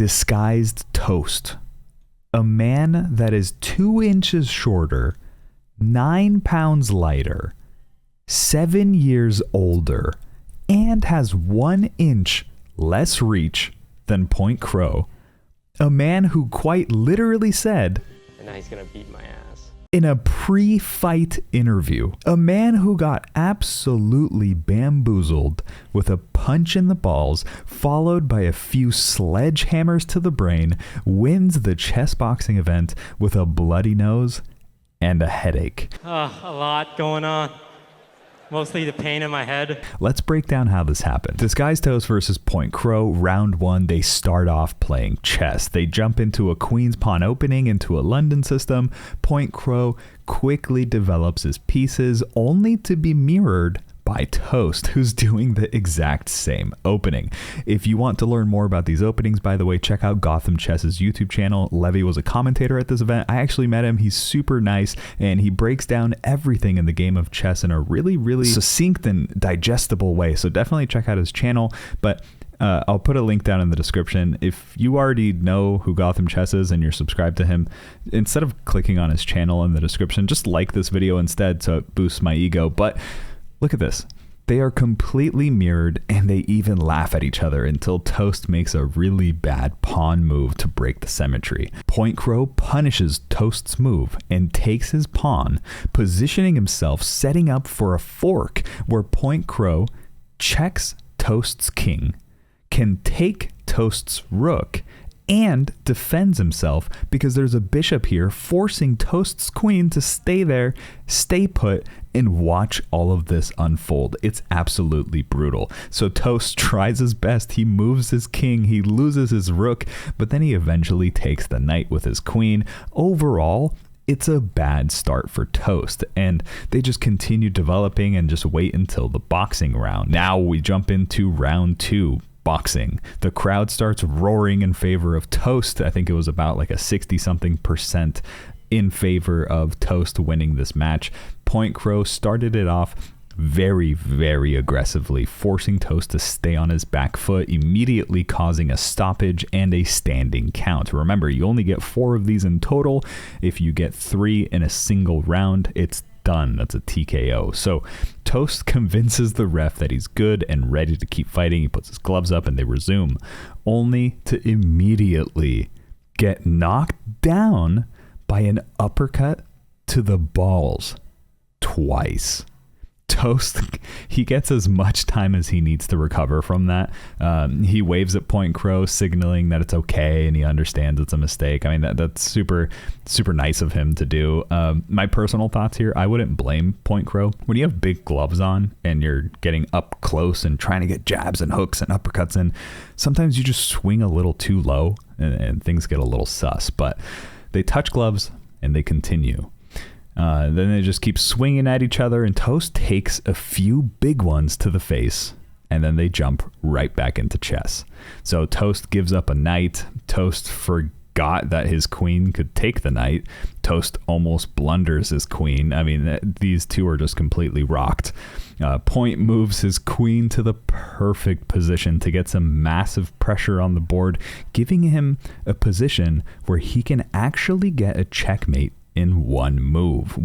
DisguisedToast. A man that is 2 inches shorter, 9 pounds lighter, 7 years older, and has 1 inch less reach than Point Crow. A man who quite literally said, and now he's gonna beat my ass. In a pre-fight interview, a man who got absolutely bamboozled with a punch in the balls, followed by a few sledgehammers to the brain, wins the chess boxing event with a bloody nose and a headache. A lot going on. Mostly the pain in my head. Let's break down how this happened. DisguisedToast versus Point Crow, round 1, they start off playing chess. They jump into a queen's pawn opening into a London system. Point Crow quickly develops his pieces, only to be mirrored by Toast, who's doing the exact same opening. If you want to learn more about these openings, by the way, check out GothamChess's YouTube channel. Levy was a commentator at this event. I actually met him. He's super nice, and he breaks down everything in the game of chess in a really, really succinct and digestible way. So definitely check out his channel. But I'll put a link down in the description. If you already know who Gotham Chess is and you're subscribed to him, instead of clicking on his channel in the description, just like this video instead so it boosts my ego. But look at this. They are completely mirrored, and they even laugh at each other until Toast makes a really bad pawn move to break the symmetry. Point Crow punishes Toast's move and takes his pawn, positioning himself, setting up for a fork where Point Crow checks Toast's king, can take Toast's rook, and defends himself because there's a bishop here, forcing Toast's queen to stay there, stay put, and watch all of this unfold. It's absolutely brutal. So Toast tries his best. He moves his king, he loses his rook, but then he eventually takes the knight with his queen. Overall, it's a bad start for Toast, and they just continue developing and just wait until the boxing round. Now we jump into round 2. Boxing. The crowd starts roaring in favor of Toast. I think it was about like a 60-something% in favor of Toast winning this match. Point Crow started it off very, very aggressively, forcing Toast to stay on his back foot, immediately causing a stoppage and a standing count. Remember, you only get 4 of these in total. If you get 3 in a single round, it's done. That's a TKO. So Toast convinces the ref that he's good and ready to keep fighting. He puts his gloves up and they resume, only to immediately get knocked down by an uppercut to the balls twice. Toast, he gets as much time as he needs to recover from that. He waves at Point Crow, signaling that it's okay and he understands it's a mistake. I mean, that's super, super nice of him to do. My personal thoughts here, I wouldn't blame Point Crow. When you have big gloves on and you're getting up close and trying to get jabs and hooks and uppercuts in, sometimes you just swing a little too low and things get a little sus. But they touch gloves and they continue. Then they just keep swinging at each other, and Toast takes a few big ones to the face, and then they jump right back into chess. So Toast gives up a knight. Toast forgot that his queen could take the knight. Toast almost blunders his queen. I mean, these two are just completely rocked. Point moves his queen to the perfect position to get some massive pressure on the board, giving him a position where he can actually get a checkmate in one move.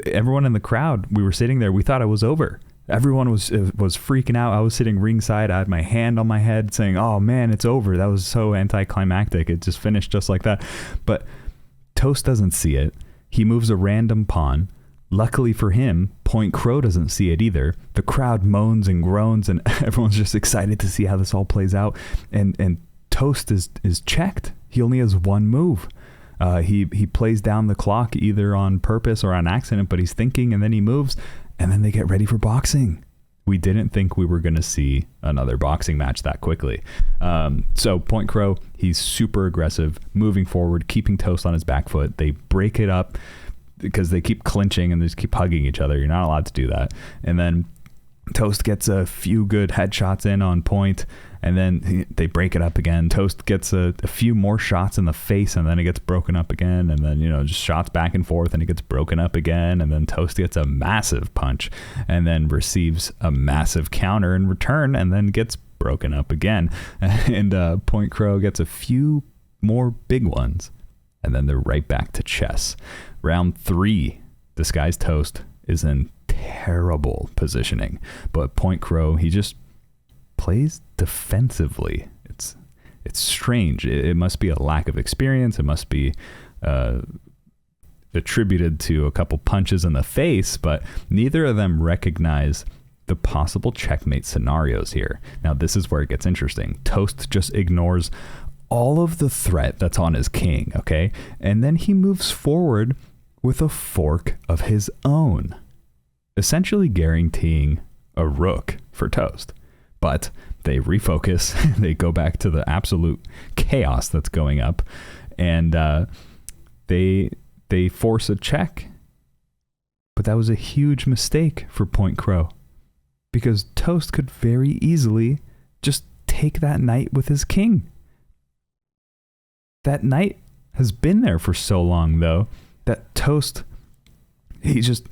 Everyone in the crowd, we were sitting there, we thought it was over. Everyone was freaking out. I was sitting ringside. I had my hand on my head saying, oh man, it's over. That was so anticlimactic. It just finished just like that. But Toast doesn't see it. He moves a random pawn. Luckily for him, Point Crow doesn't see it either. The crowd moans and groans, and everyone's just excited to see how this all plays out. And Toast is checked. He only has one move. He plays down the clock either on purpose or on accident, but he's thinking, and then he moves, and then they get ready for boxing. We didn't think we were going to see another boxing match that quickly. So Point Crow, he's super aggressive, moving forward, keeping Toast on his back foot. They break it up because they keep clinching and they just keep hugging each other. You're not allowed to do that. And then Toast gets a few good headshots in on Point, and then they break it up again. Toast gets a few more shots in the face, and then it gets broken up again, and then, just shots back and forth, and it gets broken up again, and then Toast gets a massive punch, and then receives a massive counter in return, and then gets broken up again. And Point Crow gets a few more big ones. And then they're right back to chess. Round 3, DisguisedToast is in terrible positioning. But Point Crow, he just plays defensively. It's strange. It must be a lack of experience. It must be attributed to a couple punches in the face, but neither of them recognize the possible checkmate scenarios here. Now, this is where it gets interesting. Toast just ignores all of the threat that's on his king, okay? And then he moves forward with a fork of his own, essentially guaranteeing a rook for Toast. But they refocus, they go back to the absolute chaos that's going up, and they force a check. But that was a huge mistake for Point Crow, because Toast could very easily just take that knight with his king. That knight has been there for so long, though, that Toast, he just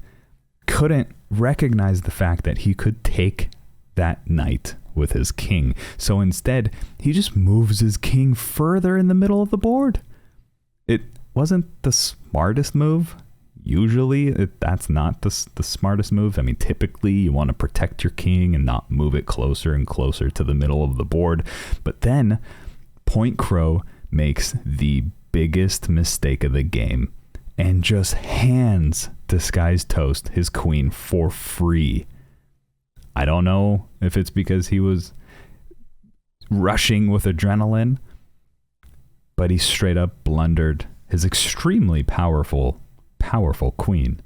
couldn't recognize the fact that he could take that knight with his king. So instead, he just moves his king further in the middle of the board. It wasn't the smartest move. Usually, that's not the smartest move. I mean, typically, you want to protect your king and not move it closer and closer to the middle of the board. But then, Point Crow makes the biggest mistake of the game and just hands DisguisedToast his queen for free. I don't know if it's because he was rushing with adrenaline, but he straight up blundered his extremely powerful queen.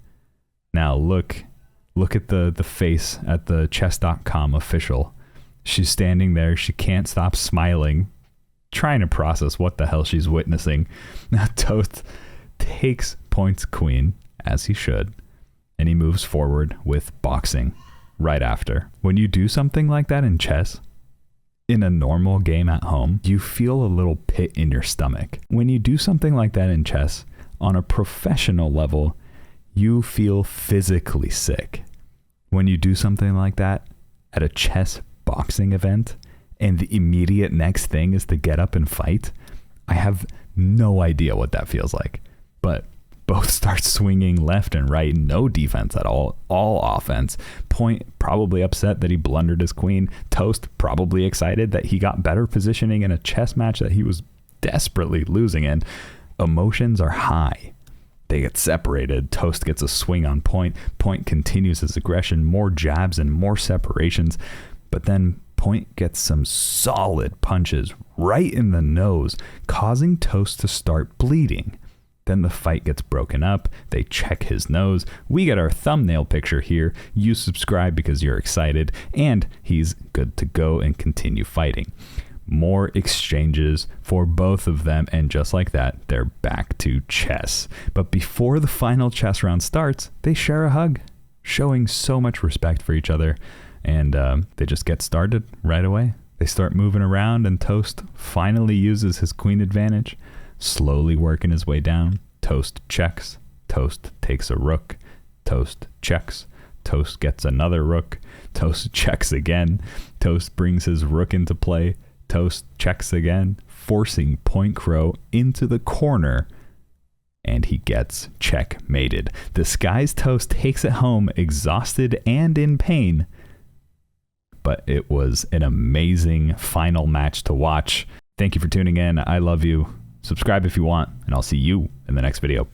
Now look at the face at the chess.com official. She's standing there. She can't stop smiling, trying to process what the hell she's witnessing. Now Toast takes Point's queen, as he should, and he moves forward with boxing right after. When you do something like that in chess, in a normal game at home, you feel a little pit in your stomach. When you do something like that in chess, on a professional level, you feel physically sick. When you do something like that at a chess boxing event, and the immediate next thing is to get up and fight, I have no idea what that feels like. But both start swinging left and right, no defense at all offense. Point probably upset that he blundered his queen. Toast probably excited that he got better positioning in a chess match that he was desperately losing in. Emotions are high. They get separated. Toast gets a swing on Point. Point continues his aggression, more jabs and more separations. But then Point gets some solid punches right in the nose, causing Toast to start bleeding. Then the fight gets broken up. They check his nose. We get our thumbnail picture here. You subscribe because you're excited, and he's good to go and continue fighting. More exchanges for both of them, and just like that, they're back to chess. But before the final chess round starts, they share a hug, showing so much respect for each other, and they just get started right away. They start moving around, and Toast finally uses his queen advantage, slowly working his way down. Toast checks. Toast takes a rook. Toast checks. Toast gets another rook. Toast checks again. Toast brings his rook into play. Toast checks again, forcing Point Crow into the corner, and he gets checkmated. DisguisedToast takes it home, exhausted and in pain, but it was an amazing final match to watch. Thank you for tuning in. I love you. Subscribe if you want, and I'll see you in the next video.